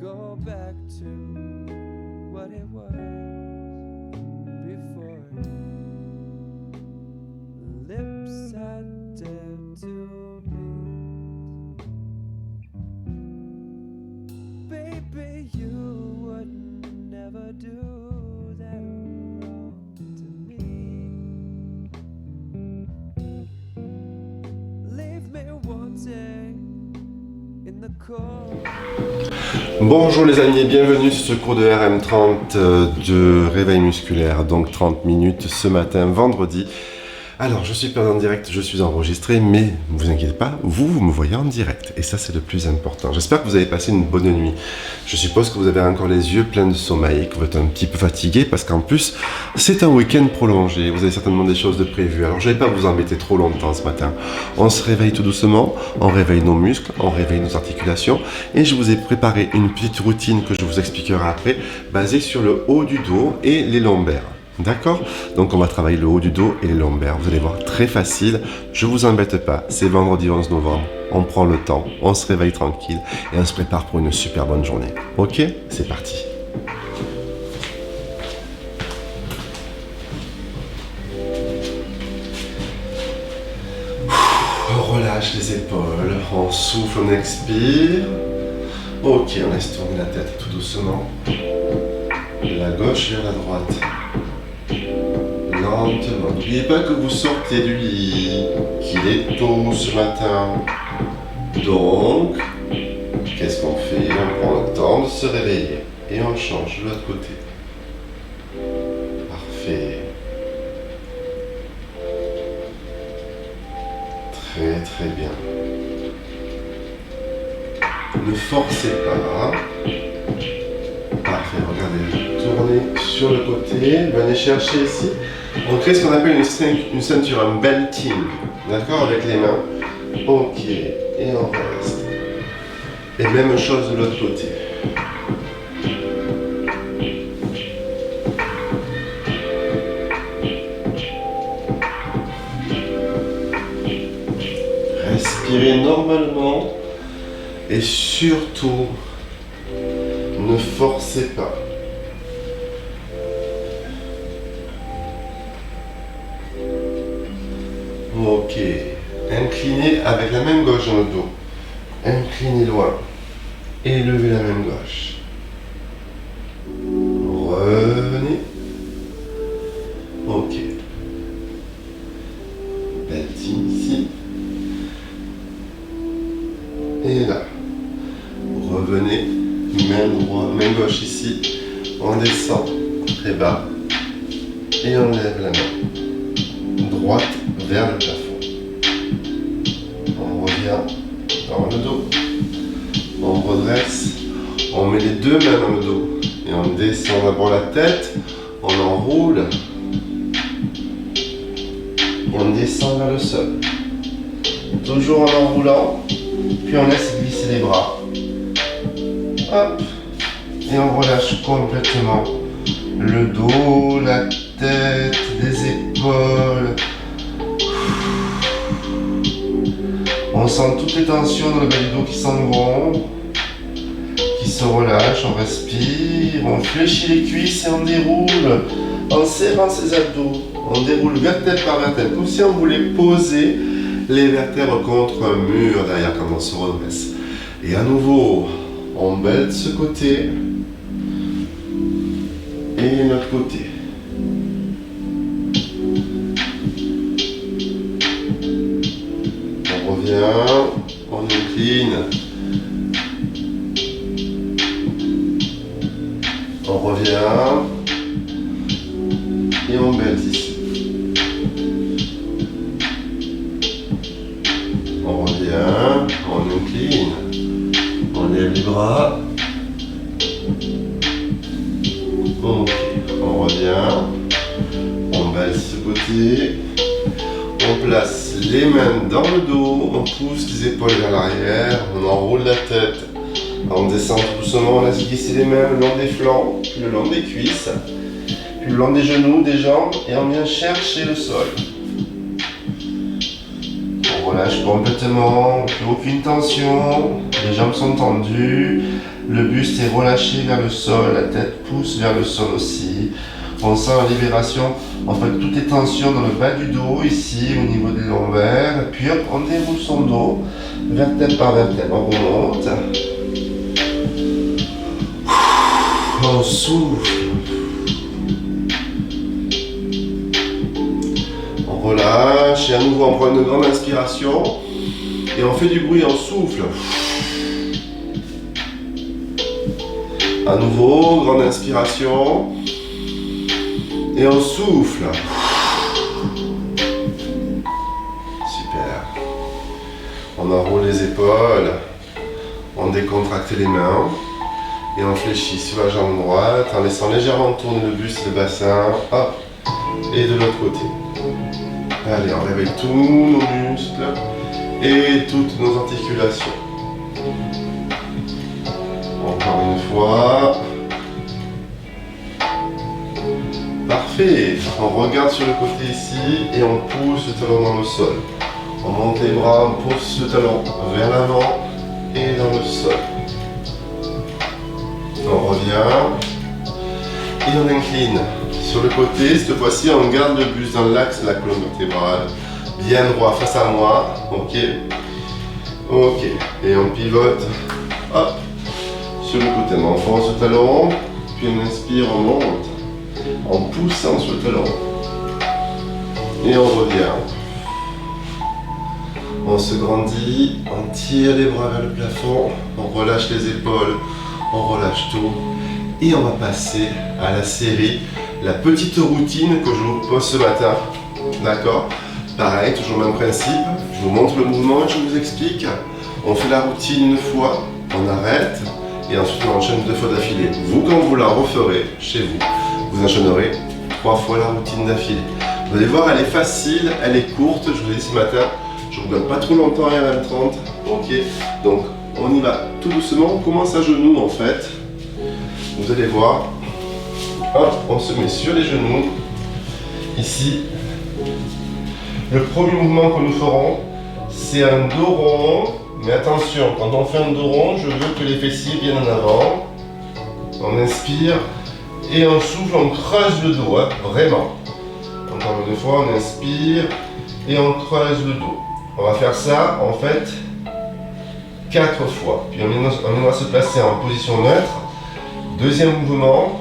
go back to what it was before. Lips I dared to meet. Baby, you would never do that wrong to me. Leave me wanting in the cold. Bonjour les amis et bienvenue sur ce cours de RM30 de réveil musculaire, donc 30 minutes ce matin, vendredi. Alors je suis pas en direct, je suis enregistré, mais ne vous inquiétez pas, vous me voyez en direct et ça c'est le plus important. J'espère que vous avez passé une bonne nuit. Je suppose que vous avez encore les yeux pleins de sommeil, que vous êtes un petit peu fatigué parce qu'en plus c'est un week-end prolongé, vous avez certainement des choses de prévues. Alors je vais pas vous embêter trop longtemps ce matin. On se réveille tout doucement, on réveille nos muscles, on réveille nos articulations et je vous ai préparé une petite routine que je vous expliquerai après, basée sur le haut du dos et les lombaires. D'accord? Donc on va travailler le haut du dos et les lombaires. Vous allez voir, très facile. Je vous embête pas. C'est vendredi 11 novembre. On prend le temps, on se réveille tranquille et on se prépare pour une super bonne journée. Ok? C'est parti. On relâche les épaules, on souffle, on expire. Ok, on laisse tourner la tête tout doucement. La gauche vers la droite. Lentement. N'oubliez pas que vous sortez du lit, qu'il est tôt ce matin. Donc, qu'est-ce qu'on fait? On prend le temps de se réveiller et on change de l'autre côté. Parfait. Très très bien. Ne forcez pas. Parfait, regardez, tournez sur le côté, venez chercher ici. On crée ce qu'on appelle une ceinture, un belting, d'accord, avec les mains. Ok, et on reste. Et même chose de l'autre côté. Respirez normalement et surtout, ne forcez pas. Ok. Inclinez avec la main gauche dans le dos. Inclinez loin. Et levez la main gauche. Revenez. Ok. Belting ici. Et là. Revenez. Main droite, main gauche ici. On descend très bas. Et on lève la main droite vers le plafond. On revient dans le dos. On redresse. On met les deux mains dans le dos. Et on descend d'abord la tête. On enroule. Et on descend vers le sol. Toujours en enroulant. Puis on laisse glisser les bras. Hop. Et on relâche complètement le dos, la tête, les épaules. On sent toutes les tensions dans le bas du dos qui s'en vont, qui se relâchent, on respire, on fléchit les cuisses et on déroule en serrant ses abdos. On déroule vertèbre par vertèbre, comme si on voulait poser les vertèbres contre un mur derrière quand on se redresse. Et à nouveau, on bête ce côté et l'autre côté. On revient, on incline. On revient et on bête ici. On revient, on incline. On lève les bras. Ok, on revient. On baisse ce côté. On place les mains dans le dos. On pousse les épaules vers l'arrière. On enroule la tête. On descend tout doucement. On laisse glisser les mains le long des flancs, puis le long des cuisses, puis le long des genoux, des jambes. Et on vient chercher le sol. On relâche complètement. Plus aucune tension. Les jambes sont tendues, le buste est relâché vers le sol, la tête pousse vers le sol aussi. On sent la libération, en fait toutes les tensions dans le bas du dos, ici au niveau des lombaires. Puis hop, on déroule son dos, vertèbre par vertèbre, on remonte. On souffle. On relâche et à nouveau on prend une grande inspiration et on fait du bruit, on souffle. À nouveau, grande inspiration et on souffle. Super. On enroule les épaules, on décontracte les mains et on fléchit sur la jambe droite en laissant légèrement tourner le buste et le bassin. Hop. Et de l'autre côté. Allez, on réveille tous nos muscles et toutes nos articulations. Encore une fois. Parfait. On regarde sur le côté ici et on pousse le talon dans le sol. On monte les bras, on pousse le talon vers l'avant et dans le sol. On revient et on incline. Sur le côté, cette fois-ci, on garde le buste dans l'axe de la colonne vertébrale. Bien droit face à moi. Ok. Ok. Et on pivote. Hop. Sur le côté, on enfonce le talon. Puis on inspire, on monte. En poussant sur le talon. Et on revient. On se grandit. On tire les bras vers le plafond. On relâche les épaules. On relâche tout. Et on va passer à la série. La petite routine que je vous propose ce matin, d'accord? Pareil, toujours le même principe, je vous montre le mouvement et je vous explique. On fait la routine une fois, on arrête et ensuite on enchaîne 2 fois d'affilée. Vous, quand vous la referez chez vous, vous enchaînerez 3 fois la routine d'affilée. Vous allez voir, elle est facile, elle est courte, je vous l'ai dit ce matin, je ne vous donne pas trop longtemps à RM30, ok? Donc on y va tout doucement, on commence à genoux en fait, vous allez voir. Hop, on se met sur les genoux, ici. Le premier mouvement que nous ferons, c'est un dos rond, mais attention, quand on fait un dos rond, je veux que les fessiers viennent en avant. On inspire et on souffle, on creuse le dos, hein, vraiment. Encore une fois, on inspire et on creuse le dos. On va faire ça, en fait, 4 fois. Puis on va se placer en position neutre. Deuxième mouvement.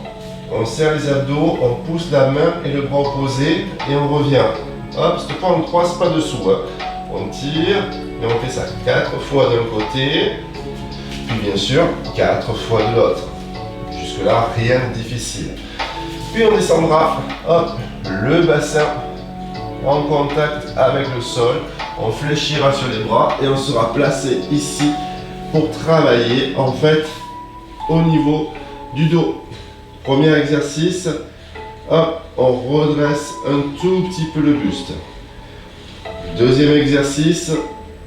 On serre les abdos, on pousse la main et le bras opposé et on revient. Hop, cette fois on ne croise pas dessous. Hein. On tire et on fait ça 4 fois d'un côté, puis bien sûr 4 fois de l'autre. Jusque là, rien de difficile. Puis on descendra, hop, le bassin en contact avec le sol. On fléchira sur les bras et on sera placé ici pour travailler en fait au niveau du dos. Premier exercice, hop, on redresse un tout petit peu le buste. Deuxième exercice,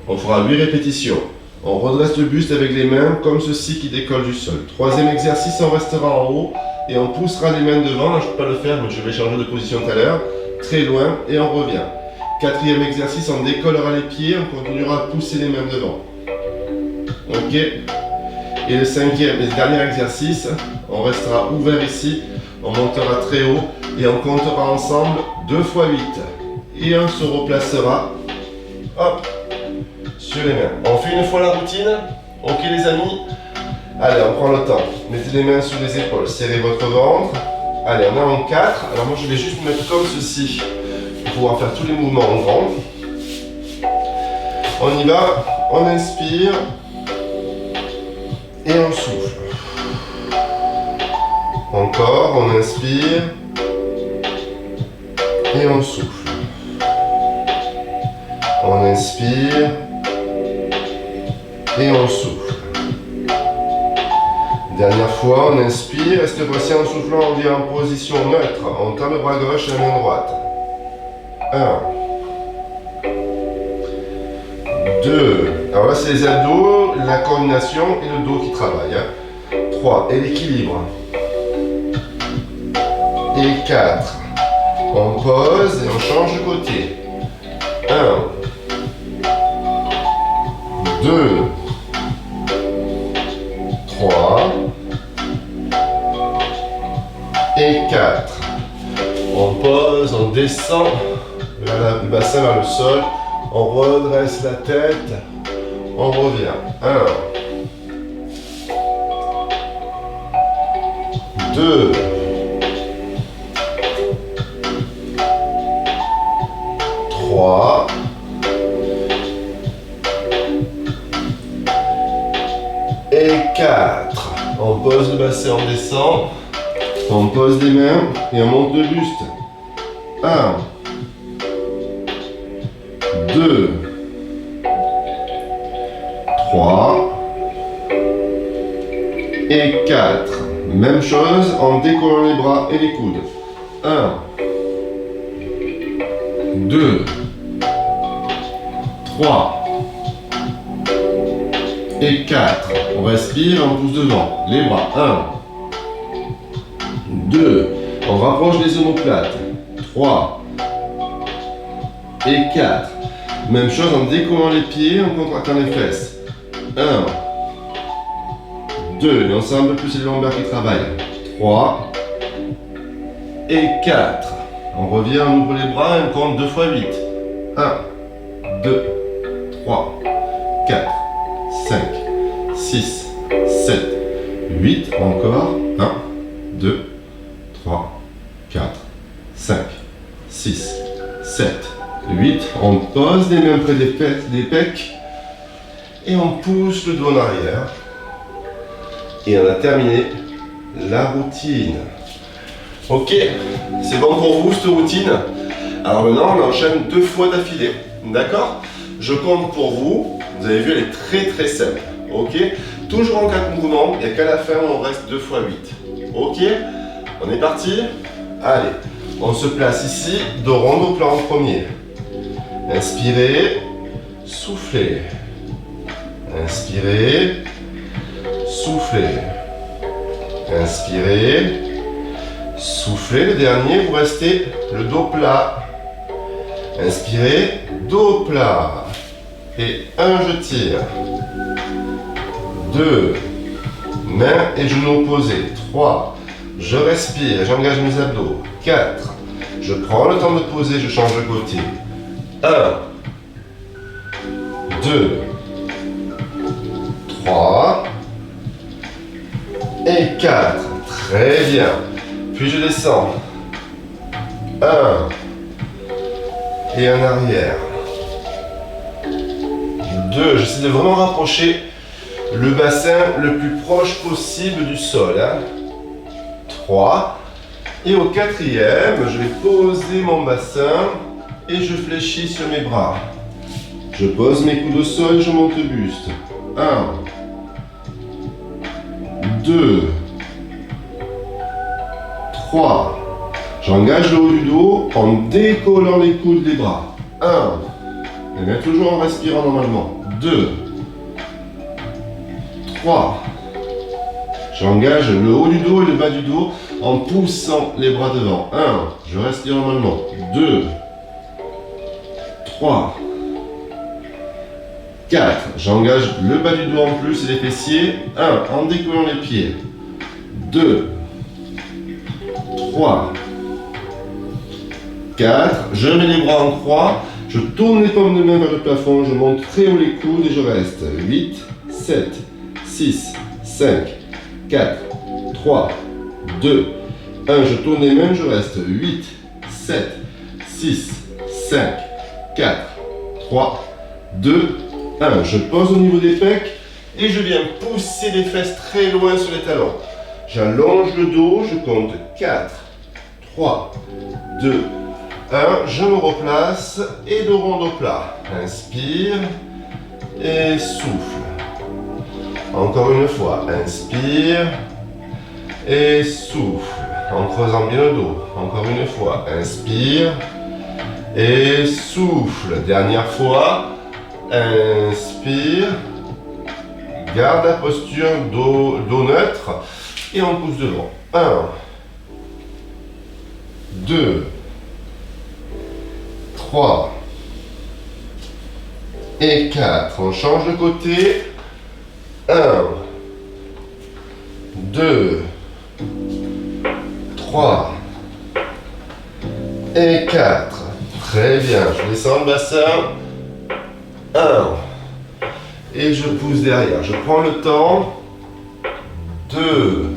on fera 8 répétitions. On redresse le buste avec les mains comme ceci qui décolle du sol. Troisième exercice, on restera en haut et on poussera les mains devant. Là, je ne peux pas le faire, mais je vais changer de position tout à l'heure. Très loin et on revient. Quatrième exercice, on décollera les pieds, on continuera à pousser les mains devant. Ok. Et le cinquième et dernier exercice, on restera ouvert ici, on montera très haut et on comptera ensemble 2 fois 8. Et on se replacera, hop, sur les mains. On fait une fois la routine, ok les amis? Allez, on prend le temps. Mettez les mains sur les épaules, serrez votre ventre. Allez, on est en 4. Alors moi je vais juste me mettre comme ceci pour pouvoir faire tous les mouvements en grand. On y va, on inspire. Et on souffle. Encore, on inspire. Et on souffle. On inspire. Et on souffle. Dernière fois, on inspire. Et cette fois-ci, en soufflant, on vient en position neutre. On tend le bras gauche et la main droite. 1. 2. Alors là, c'est les abdos, la coordination et le dos qui travaillent. 3. Et l'équilibre. Et 4. On pose et on change de côté. 1. 2. 3 et 4. On pose, on descend le bassin vers le sol, on redresse la tête, on revient. 1, 2, 3, et 4. On pose le bassin, on descend, on pose les mains et on monte le buste. 1, 2, 3 et 4. Même chose en décollant les bras et les coudes. 1, 2, 3 et 4. On respire, on pousse devant. Les bras. 1, 2. On rapproche les omoplates. 3 et 4. Même chose en décollant les pieds, en contractant les fesses. 1, 2. Et on sent un peu plus les lombaires qui travaillent. 3 et 4. On revient, on ouvre les bras et on compte 2 fois 8. 1, 2, 3, 4, 5, 6, 7, 8. Encore. 1, 2, 3, 4, 5, 6, 7, 8. On pose les mains près des pecs et on pousse le dos en arrière. Et on a terminé la routine. Ok, c'est bon pour vous cette routine? Alors maintenant on enchaîne 2 fois d'affilée. D'accord? Je compte pour vous. Vous avez vu, elle est très simple. Ok? Toujours en 4 mouvements, et qu'à la fin on reste 2 fois 8. Ok? On est parti? Allez, on se place ici, dos rond, dos plat en premier. Inspirez, soufflez. Inspirez, soufflez. Inspirez, soufflez. Le dernier, vous restez le dos plat. Inspirez, dos plat. Et 1, je tire. 2, mains et genoux opposés. 3, je respire, j'engage mes abdos. 4, je prends le temps de poser, je change de côté. 1, 2, 3 et 4. Très bien. Puis je descends. 1 et en arrière. 2, j'essaie de vraiment rapprocher le bassin le plus proche possible du sol. 3. Et au 4e, je vais poser mon bassin et je fléchis sur mes bras. Je pose mes coudes au sol et je monte le buste. 1, 2, 3. J'engage le haut du dos en décollant les coudes des bras. 1. Et bien toujours en respirant normalement. 2, 3. J'engage le haut du dos et le bas du dos en poussant les bras devant. 1. Je respire normalement. 2, 3, 4. J'engage le bas du dos en plus et les fessiers. 1. En décollant les pieds. 2, 3, 4. Je mets les bras en croix. Je tourne les paumes de main vers le plafond. Je monte très haut les coudes et je reste. 8, 7, 6, 5, 4, 3, 2, 1. Je tourne les mains, je reste. 8, 7, 6, 5, 4, 3, 2, 1. Je pose au niveau des pecs et je viens pousser les fesses très loin sur les talons. J'allonge le dos, je compte 4, 3, 2, 1. Je me replace et dos rond, dos plat. Inspire et souffle. Encore une fois, inspire et souffle. En creusant bien le dos. Encore une fois, inspire et souffle. Dernière fois, inspire. Garde la posture dos neutre et on pousse devant. 1, 2, 3 et 4. On change de côté. 1, 2, 3 et 4. Très bien, je descends le bassin. 1. Et je pousse derrière. Je prends le temps. 2.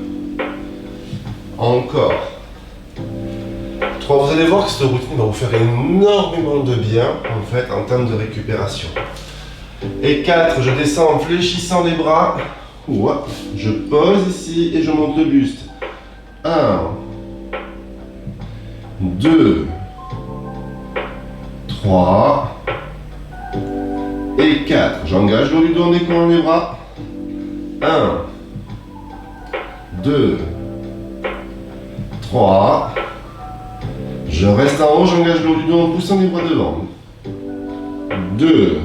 Encore. 3. Vous allez voir que cette routine va vous faire énormément de bien en fait en termes de récupération. Et 4. Je descends en fléchissant les bras. Ouah. Je pose ici et je monte le buste. 1. 2. 3. Et 4. J'engage le haut du dos en décollant les bras. 1. 2. 3. Je reste en haut, j'engage le haut du dos en poussant les bras devant. 2.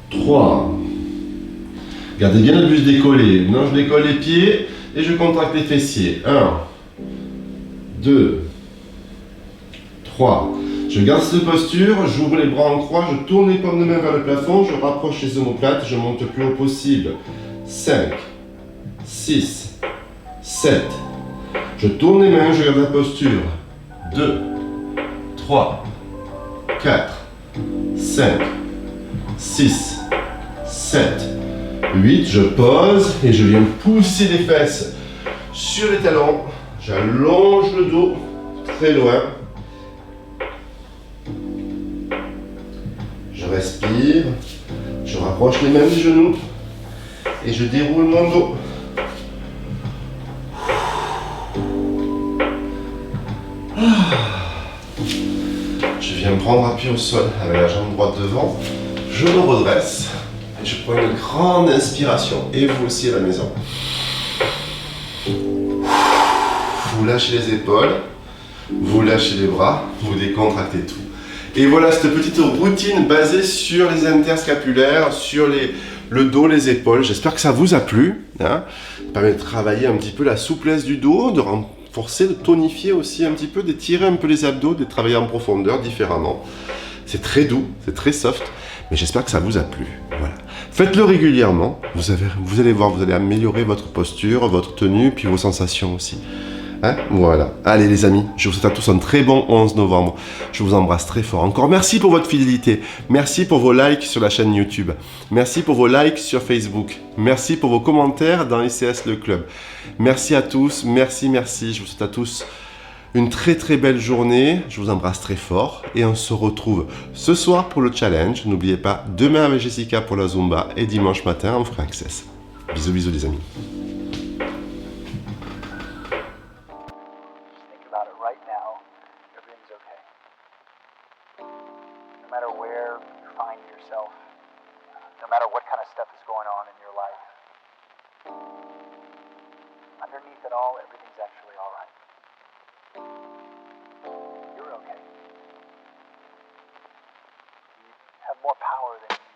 3. Gardez bien le buste décollé. Non, je décolle les pieds et je contracte les fessiers. 1. 2. 3. Je garde cette posture, j'ouvre les bras en croix, je tourne les paumes de main vers le plafond, je rapproche les omoplates, je monte le plus haut possible. 5, 6, 7. Je tourne les mains, je garde la posture. 2, 3, 4, 5, 6, 7, 8. Je pose et je viens pousser les fesses sur les talons. J'allonge le dos très loin. Je respire, je rapproche les mains des genoux et je déroule mon dos. Je viens prendre appui au sol avec la jambe droite devant. Je me redresse et je prends une grande inspiration. Et vous aussi à la maison. Vous lâchez les épaules, vous lâchez les bras, vous décontractez tout. Et voilà cette petite routine basée sur les interscapulaires, sur le dos, les épaules. J'espère que ça vous a plu. Hein. Ça permet de travailler un petit peu la souplesse du dos, de renforcer, de tonifier aussi un petit peu, d'étirer un peu les abdos, de travailler en profondeur différemment. C'est très doux, c'est très soft, mais j'espère que ça vous a plu. Voilà. Faites-le régulièrement, vous allez voir, vous allez améliorer votre posture, votre tenue, puis vos sensations aussi. Hein, voilà. Allez les amis, je vous souhaite à tous un très bon 11 novembre. Je vous embrasse très fort. Encore merci pour votre fidélité. Merci pour vos likes sur la chaîne YouTube. Merci pour vos likes sur Facebook. Merci pour vos commentaires dans ICS Le Club. Merci à tous. Merci, merci. Je vous souhaite à tous une très très belle journée. Je vous embrasse très fort. Et on se retrouve ce soir pour le challenge. N'oubliez pas, demain avec Jessica pour la Zumba et dimanche matin en Free Access. Bisous, bisous les amis. About it right now, everything's okay. No matter where you find yourself, no matter what kind of stuff is going on in your life, underneath it all, everything's actually all right. You're okay. You have more power than you